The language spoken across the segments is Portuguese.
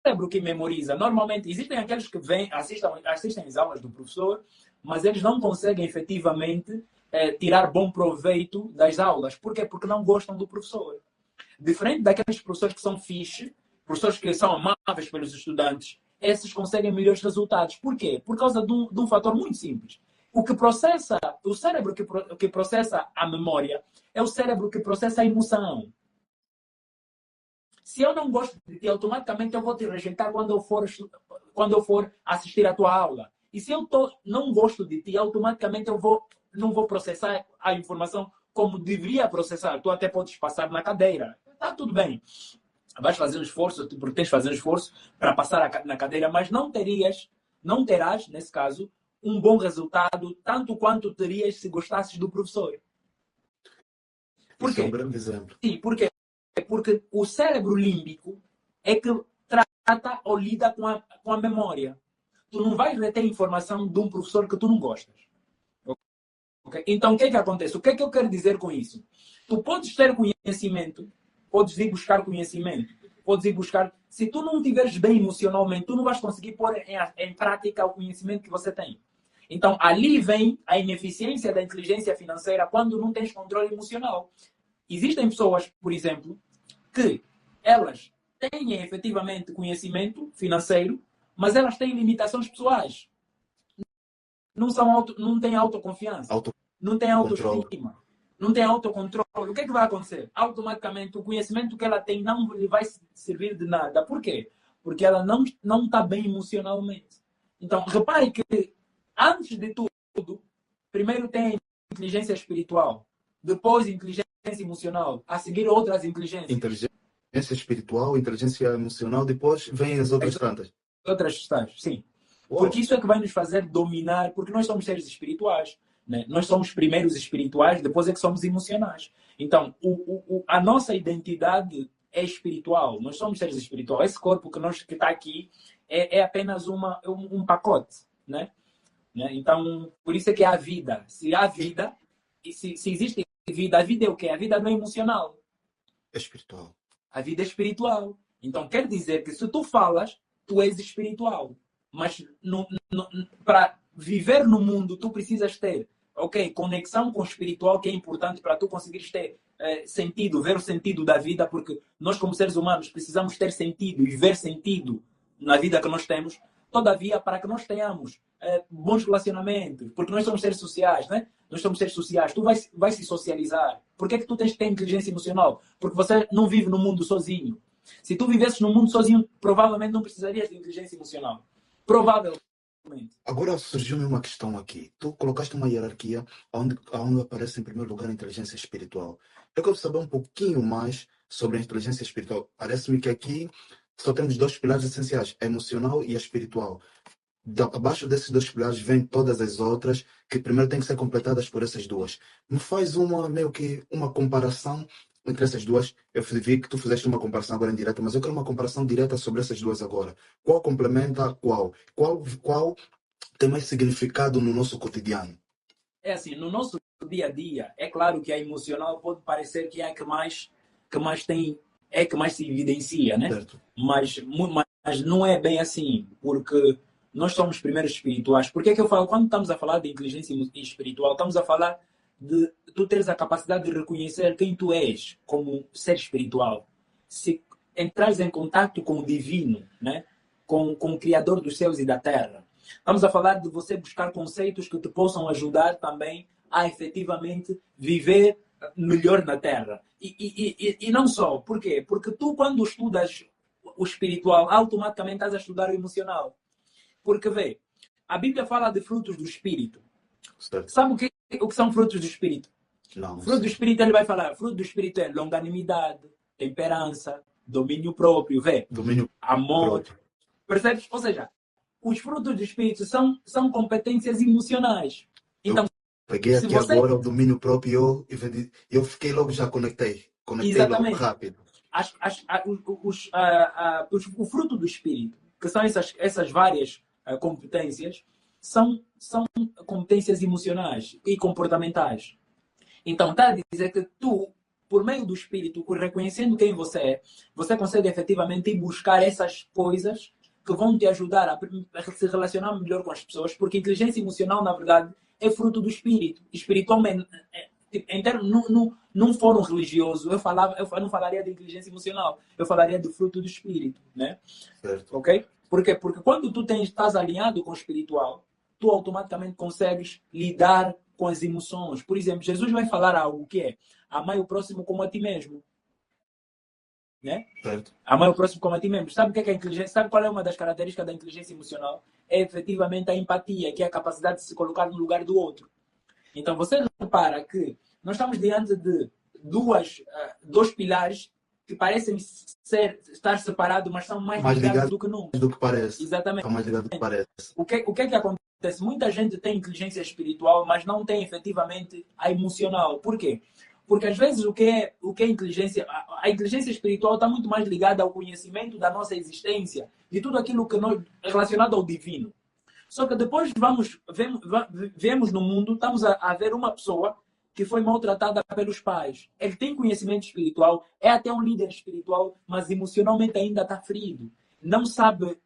cérebro que memoriza, normalmente, existem aqueles que assistem às aulas do professor, mas eles não conseguem efetivamente tirar bom proveito das aulas. Por quê? Porque não gostam do professor. Diferente daqueles professores que são fixe, professores que são amáveis pelos estudantes, esses conseguem melhores resultados. Por quê? Por causa de um fator muito simples. O cérebro que processa a memória é o cérebro que processa a emoção. Se eu não gosto de ti, automaticamente eu vou te rejeitar quando eu for assistir a tua aula. E se eu não gosto de ti, automaticamente não vou processar a informação como deveria processar. Tu até podes passar na cadeira. Está tudo bem. Vais fazer um esforço, porque tens de fazer um esforço para passar na cadeira, mas não terás, nesse caso, um bom resultado, tanto quanto terias se gostasses do professor. Por Isso quê? é um grande exemplo. Sim, por quê? Porque o cérebro límbico é que trata ou lida com a memória. Tu não vais reter informação de um professor que tu não gostas. Okay? Então, o que é que acontece? O que é que eu quero dizer com isso? Tu podes ter conhecimento, podes ir buscar conhecimento, podes ir buscar... Se tu não estiveres bem emocionalmente, tu não vais conseguir pôr em prática o conhecimento que você tem. Então, ali vem a ineficiência da inteligência financeira quando não tens controle emocional. Existem pessoas, por exemplo, que elas têm efetivamente conhecimento financeiro, mas elas têm limitações pessoais. Não têm autoconfiança, não têm autoestima, não têm autocontrole. O que é que vai acontecer? Automaticamente, o conhecimento que ela tem não lhe vai servir de nada. Por quê? Porque ela não está bem emocionalmente. Então, repare que, antes de tudo, primeiro tem a inteligência espiritual, depois inteligência emocional, a seguir outras inteligências. Inteligência espiritual, inteligência emocional, depois vêm as outras tantas. Outras estágios, sim. Uau. Porque isso é que vai nos fazer dominar, porque nós somos seres espirituais. Né? Nós somos primeiros espirituais, depois é que somos emocionais. Então, a nossa identidade é espiritual. Nós somos seres espirituais. Esse corpo que está aqui é apenas um pacote. Né? Então, por isso é que há vida. Se há vida, e se existe vida, a vida é o quê? A vida não é emocional. É espiritual. A vida é espiritual. Então, quer dizer que se tu falas, tu és espiritual. Mas para viver no mundo, tu precisas ter, conexão com o espiritual, que é importante para tu conseguires ter sentido, ver o sentido da vida, porque nós, como seres humanos, precisamos ter sentido e ver sentido na vida que nós temos. Todavia, para que nós tenhamos bons relacionamentos, porque nós somos seres sociais, né? Nós somos seres sociais. Tu vais se socializar. Por que é que tu tens que ter inteligência emocional? Porque você não vive no mundo sozinho. Se tu vivesses no mundo sozinho, provavelmente não precisarias de inteligência emocional. Provavelmente. Agora surgiu-me uma questão aqui. Tu colocaste uma hierarquia onde aparece em primeiro lugar a inteligência espiritual. Eu quero saber um pouquinho mais sobre a inteligência espiritual. Parece-me que aqui só temos dois pilares essenciais, a emocional e a espiritual. Abaixo desses dois pilares vêm todas as outras que primeiro têm que ser completadas por essas duas. Me faz meio que uma comparação entre essas duas. Eu vi que tu fizeste uma comparação agora em direto, mas eu quero uma comparação direta sobre essas duas agora. Qual complementa qual? Qual tem mais significado no nosso cotidiano? É assim, no nosso dia a dia, é claro que a emocional pode parecer que é a que mais tem, é que mais se evidencia, né? Certo. Mas não é bem assim, porque nós somos primeiros espirituais. Por que é que eu falo? Quando estamos a falar de inteligência espiritual, estamos a falar de tu teres a capacidade de reconhecer quem tu és como ser espiritual. Se entrares em contato com o divino, né? com o Criador dos céus e da terra. Estamos a falar de você buscar conceitos que te possam ajudar também a efetivamente viver melhor na terra. E não só. Por quê? Porque tu, quando estudas o espiritual, automaticamente estás a estudar o emocional. Porque, vê, a Bíblia fala de frutos do Espírito. Certo. Sabe o que são frutos do Espírito? Não. Fruto do Espírito, ele vai falar. Fruto do Espírito é longanimidade, temperança, domínio próprio, vê? Domínio amor. próprio. Percebes? Ou seja, os frutos do Espírito são competências emocionais. Então, peguei aqui agora o domínio próprio e eu fiquei logo, já conectei exatamente. Logo, rápido. O fruto do Espírito, que são essas várias competências, são competências emocionais e comportamentais. Então, está a dizer que tu, por meio do espírito, reconhecendo quem você é, você consegue efetivamente ir buscar essas coisas que vão te ajudar a se relacionar melhor com as pessoas, porque inteligência emocional, na verdade, é fruto do espírito. Espiritualmente, em termos, num fórum religioso, eu não falaria de inteligência emocional, eu falaria do fruto do espírito, né? Certo. Ok? Por quê? Porque quando tu estás alinhado com o espiritual, tu automaticamente consegues lidar com as emoções. Por exemplo, Jesus vai falar algo que é amar o próximo como a ti mesmo. Né? Certo. Amar o próximo como a ti mesmo. Sabe o que é a inteligência? Sabe qual é uma das características da inteligência emocional? É efetivamente a empatia, que é a capacidade de se colocar no lugar do outro. Então você repara que nós estamos diante de dois pilares que parecem estar separados, mas são mais ligados do que nunca. Do que parece. Exatamente. São mais ligados do que parece. O que é que acontece? Muita gente tem inteligência espiritual, mas não tem efetivamente a emocional. Por quê? Porque às vezes o que é inteligência, a inteligência espiritual está muito mais ligada ao conhecimento da nossa existência, de tudo aquilo que nós relacionado ao divino. Só que depois vemos no mundo, estamos a ver uma pessoa que foi maltratada pelos pais. Ele tem conhecimento espiritual, é até um líder espiritual, mas emocionalmente ainda está ferido. Não sabe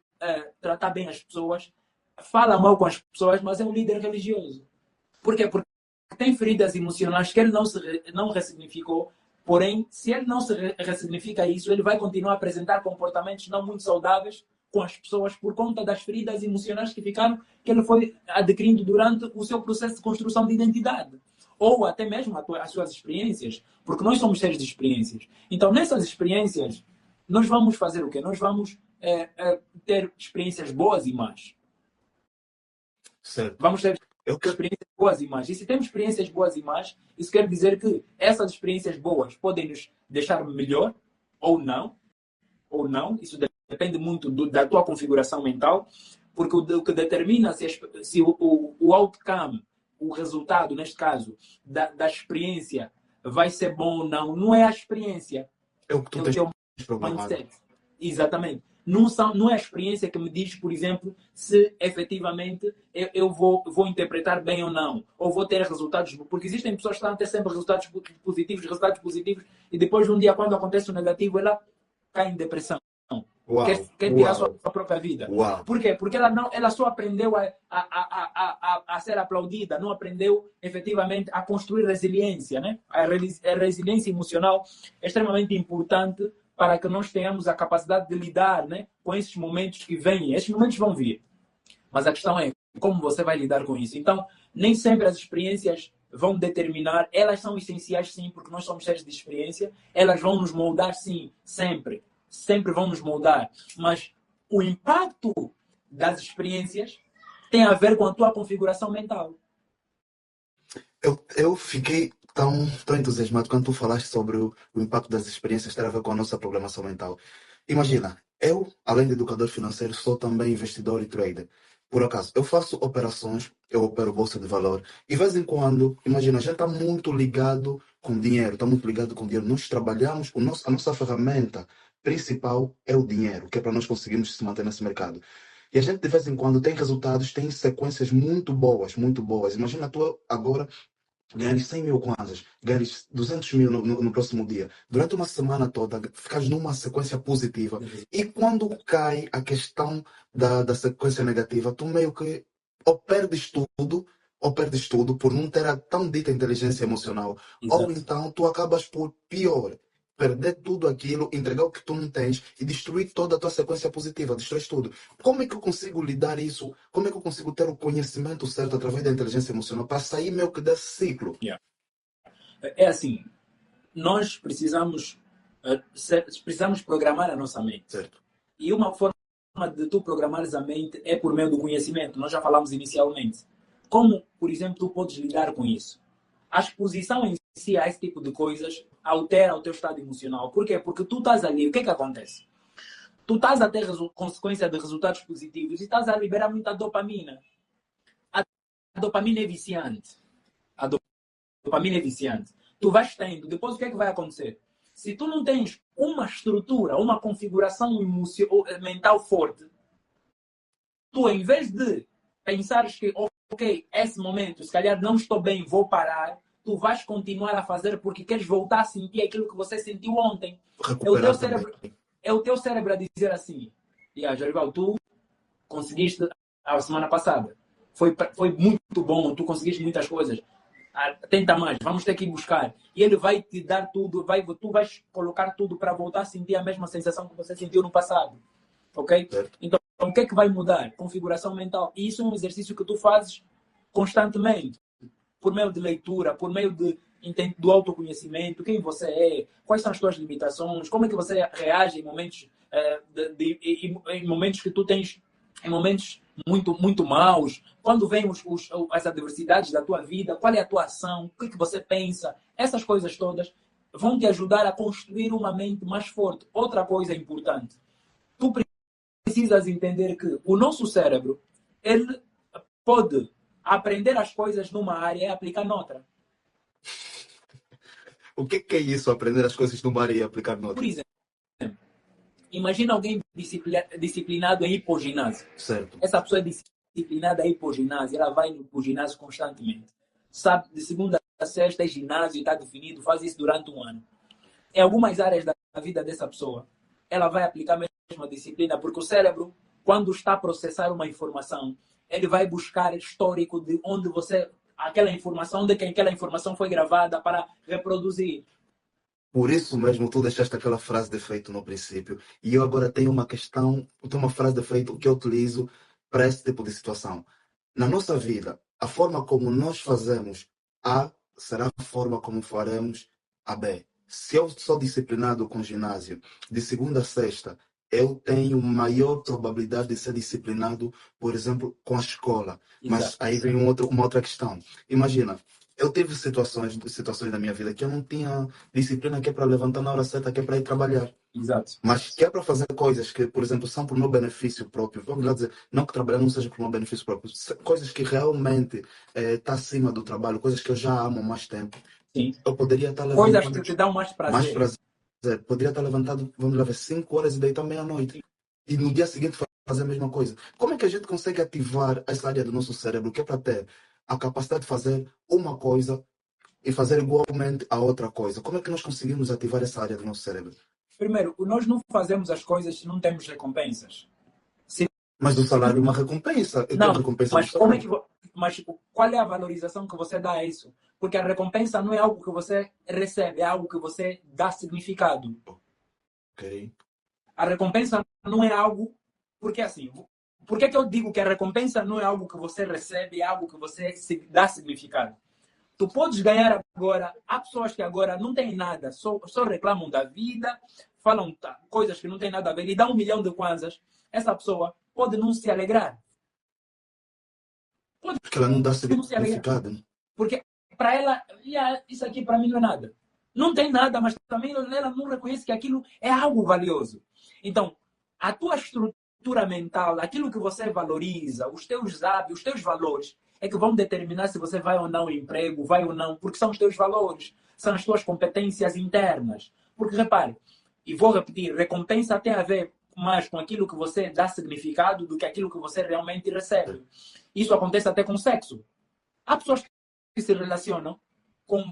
tratar bem as pessoas, fala mal com as pessoas, mas é um líder religioso. Por quê? Porque tem feridas emocionais que ele não ressignificou. Porém, se ele não se ressignifica isso, ele vai continuar a apresentar comportamentos não muito saudáveis com as pessoas por conta das feridas emocionais que ele foi adquirindo durante o seu processo de construção de identidade. Ou até mesmo as suas experiências. Porque nós somos seres de experiências. Então, nessas experiências, nós vamos fazer o quê? Nós vamos ter experiências boas e más. Certo. Vamos ter experiências boas e más. E se temos experiências boas e más, isso quer dizer que essas experiências boas podem nos deixar melhor ou não. Isso depende muito da tua configuração mental, porque o que determina se o outcome, o resultado, neste caso, da experiência vai ser bom ou não é a experiência. É o que tu tens programado. Mindset. Exatamente. Não é a experiência que me diz, por exemplo, se efetivamente eu vou interpretar bem ou não, ou vou ter resultados, porque existem pessoas que estão a ter sempre resultados positivos, e depois de um dia, quando acontece o negativo, ela cai em depressão. Quer tirar a sua própria vida. Uau. Por quê? Porque ela só aprendeu a ser aplaudida, não aprendeu efetivamente a construir resiliência. Né? A resiliência emocional é extremamente importante para que nós tenhamos a capacidade de lidar, né, com esses momentos que vêm. Esses momentos vão vir. Mas a questão é como você vai lidar com isso. Então, nem sempre as experiências vão determinar. Elas são essenciais, sim, porque nós somos seres de experiência. Elas vão nos moldar, sim, sempre. Sempre vão nos moldar. Mas o impacto das experiências tem a ver com a tua configuração mental. Eu fiquei tão entusiasmado quando tu falaste sobre o impacto das experiências ter a ver com a nossa programação mental. Imagina, eu, além de educador financeiro, sou também investidor e trader. Por acaso, eu faço operações, eu opero bolsa de valor, e de vez em quando, imagina, a gente está muito ligado com dinheiro, está muito ligado com dinheiro. Nós trabalhamos, a nossa ferramenta principal é o dinheiro, que é para nós conseguirmos se manter nesse mercado. E a gente, de vez em quando, tem resultados, tem sequências muito boas, muito boas. Imagina tu agora ganhas 100 mil kwanzas, ganhas 200 mil no próximo dia. Durante uma semana toda, ficas numa sequência positiva. E quando cai a questão da sequência negativa, tu meio que ou perdes tudo por não ter a tão dita inteligência emocional. Exato. Ou então tu acabas por pior. Perder tudo aquilo, entregar o que tu não tens e destruir toda a tua sequência positiva, destrói tudo. Como é que eu consigo lidar isso? Como é que eu consigo ter o conhecimento certo através da inteligência emocional para sair meio que desse ciclo? Yeah. É assim, nós precisamos programar a nossa mente. Certo. E uma forma de tu programares a mente é por meio do conhecimento. Nós já falamos inicialmente. Como, por exemplo, tu podes lidar com isso? A exposição em si a esse tipo de coisas altera o teu estado emocional. Por quê? Porque tu estás ali. O que é que acontece? Tu estás a ter consequência de resultados positivos e estás a liberar muita dopamina. A dopamina é viciante. A dopamina é viciante. Tu vais tendo. Depois o que é que vai acontecer? Se tu não tens uma estrutura, uma configuração mental forte, tu, em vez de pensares que, ok, esse momento, se calhar não estou bem, vou parar, tu vais continuar a fazer porque queres voltar a sentir aquilo que você sentiu ontem. É o teu Recuperar cérebro, também. é o teu cérebro a dizer assim: Jorival, tu conseguiste a semana passada. Foi muito bom, tu conseguiste muitas coisas. Tenta mais, vamos ter que ir buscar. E ele vai te dar tudo, tu vais colocar tudo para voltar a sentir a mesma sensação que você sentiu no passado. Ok? Certo. Então, o que é que vai mudar? Configuração mental. E isso é um exercício que tu fazes constantemente, por meio de leitura, por meio do autoconhecimento, quem você é, quais são as tuas limitações, como é que você reage em momentos, em momentos que tu tens, em momentos muito maus, quando vêm as adversidades da tua vida, qual é a tua ação, o que é que você pensa, essas coisas todas vão te ajudar a construir uma mente mais forte. Outra coisa importante, tu precisas entender que o nosso cérebro, ele pode aprender as coisas numa área e aplicar noutra. O que é isso? Aprender as coisas numa área e aplicar Por noutra? exemplo, imagina alguém disciplinado em ir para o ginásio. Certo. Essa pessoa é disciplinada a ir para o ginásio, ela vai para o ginásio constantemente. Sabe, de segunda a sexta é ginásio, está definido, faz isso durante um ano. Em algumas áreas da vida dessa pessoa, ela vai aplicar a mesma disciplina, porque o cérebro, quando está a processar uma informação, ele vai buscar histórico de onde aquela informação, onde que aquela informação foi gravada para reproduzir. Por isso mesmo, tu deixaste aquela frase de efeito no princípio. E eu agora tenho uma questão, tenho uma frase de efeito que eu utilizo para esse tipo de situação. Na nossa vida, a forma como nós fazemos A será a forma como faremos a B. Se eu sou disciplinado com ginásio, de segunda a sexta, eu tenho maior probabilidade de ser disciplinado, por exemplo, com a escola. Mas Exato. aí vem uma outra questão. Imagina, eu tive situações da minha vida que eu não tinha disciplina, que é para levantar na hora certa, que é para ir trabalhar. Exato. Mas que é para fazer coisas que, por exemplo, são para o meu benefício próprio. Vamos lá dizer, não que trabalhar não seja para o meu benefício próprio. Coisas que realmente está acima do trabalho, coisas que eu já amo há mais tempo. Sim. Eu poderia estar Coisas levantando que te dão mais prazer. mais prazer. Poderia estar levantado, vamos lá ver, 5 horas e deitar meia-noite. E no dia seguinte fazer a mesma coisa. Como é que a gente consegue ativar essa área do nosso cérebro que é para ter a capacidade de fazer uma coisa e fazer igualmente a outra coisa? Como é que nós conseguimos ativar essa área do nosso cérebro? Primeiro, nós não fazemos as coisas se não temos recompensas. Mas do salário é uma recompensa. Eu Não, tenho recompensa mas do como é salário. mas qual é a valorização que você dá a isso? Porque a recompensa não é algo que você recebe, é algo que você dá significado. Ok. A recompensa não é algo... Porque assim, por que eu digo que a recompensa não é algo que você recebe, é algo que você dá significado? Tu podes ganhar agora, há pessoas que agora não têm nada, só reclamam da vida, falam coisas que não têm nada a ver e dão 1 milhão de kwanzas. Essa pessoa pode não se alegrar. Porque ela não dá Não se alegrar. significado. Porque para ela, isso aqui para mim não é nada. Não tem nada, mas também ela não reconhece que aquilo é algo valioso. Então, a tua estrutura mental, aquilo que você valoriza, os teus hábitos, os teus valores, é que vão determinar se você vai ou não ao emprego, vai ou não, porque são os teus valores, são as tuas competências internas. Porque, repare, e vou repetir, recompensa tem a ver mais com aquilo que você dá significado do que aquilo que você realmente recebe. Isso acontece até com sexo. Há pessoas que se relacionam com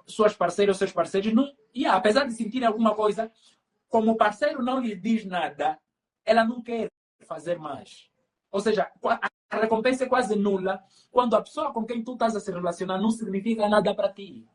suas parceiras ou seus parceiros e apesar de sentirem alguma coisa, como o parceiro não lhe diz nada, ela não quer fazer mais. Ou seja, a recompensa é quase nula quando a pessoa com quem tu estás a se relacionar não significa nada para ti.